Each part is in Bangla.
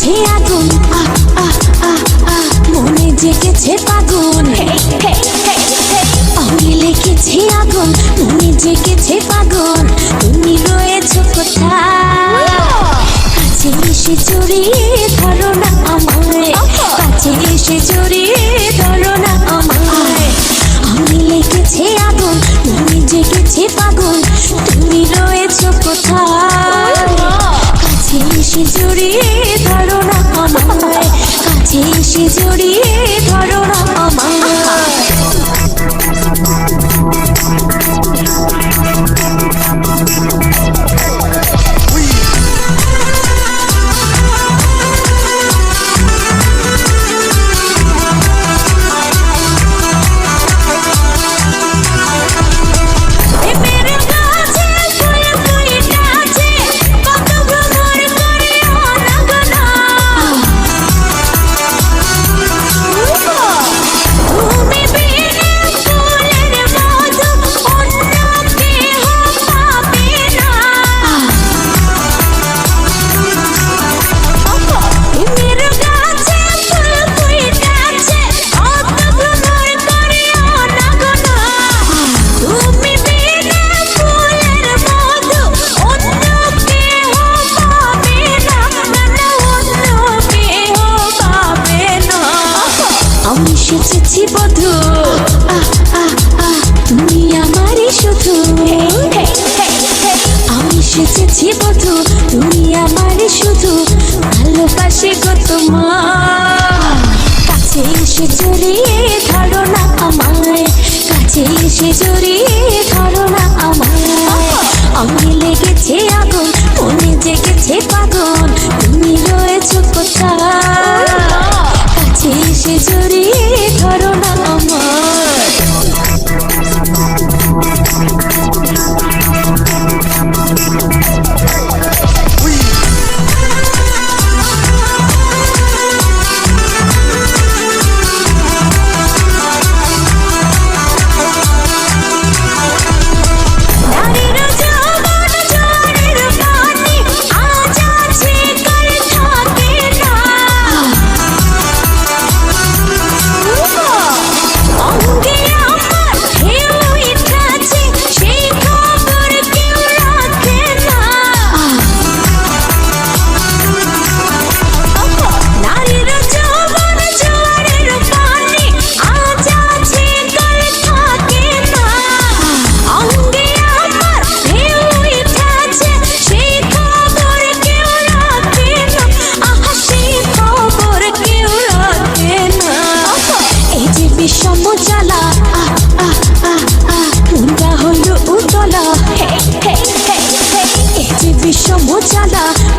লেগেছে আগুন, মনে জেগেছে পাগুন, অঙ্গে লেগেছে আগুন, মনে জেগেছে পাগুন। তুমি রয়েছো কোথায়? কাছে এসে জড়িয়ে ধরো না আমায়, কাছে এসে জড়িয়ে ধরো না আমায়। অঙ্গে লেগেছে আগুন, মনে জেগেছে পাগুন। তুমি রয়েছো কোথায়? কাছে এসে জড়িয়ে ধরো না আমায়, কাছে এসে জড়িয়ে ধরো না আমায়। এসেছি বধূ, তুমি আমারই শুধু। আমি এসেছি বধূ, তুমি আমারই শুধু। ভালোবাসি গো তোমার, কাছে এসে জড়িয়ে ধরো না আমায়, কাছে এসে জড়িয়ে ধরো না আমায়। অঙ্গে লেগেছে আগুন, মনে জেগেছে পাগল। তুমি রয়েছো কোথায়? কাছে এসে জড়িয়ে ধরো না আমায়।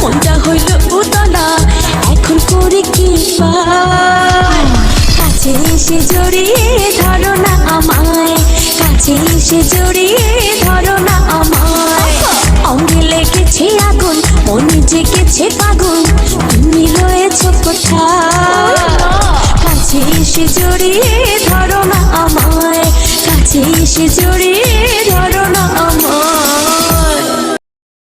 মনটা হইল উতলা, এখন করে কি পাই? কাছে এসে জড়িয়ে ধরো না আমায়, কাছে এসে জড়িয়ে ধরো না আমায়। অঙ্গে লেগেছে আগুন, মনে জেগেছে পাগল। তুমি রয়েছো কোথায়? কাছে এসে জড়িয়ে ধরো না আমায়, কাছে এসে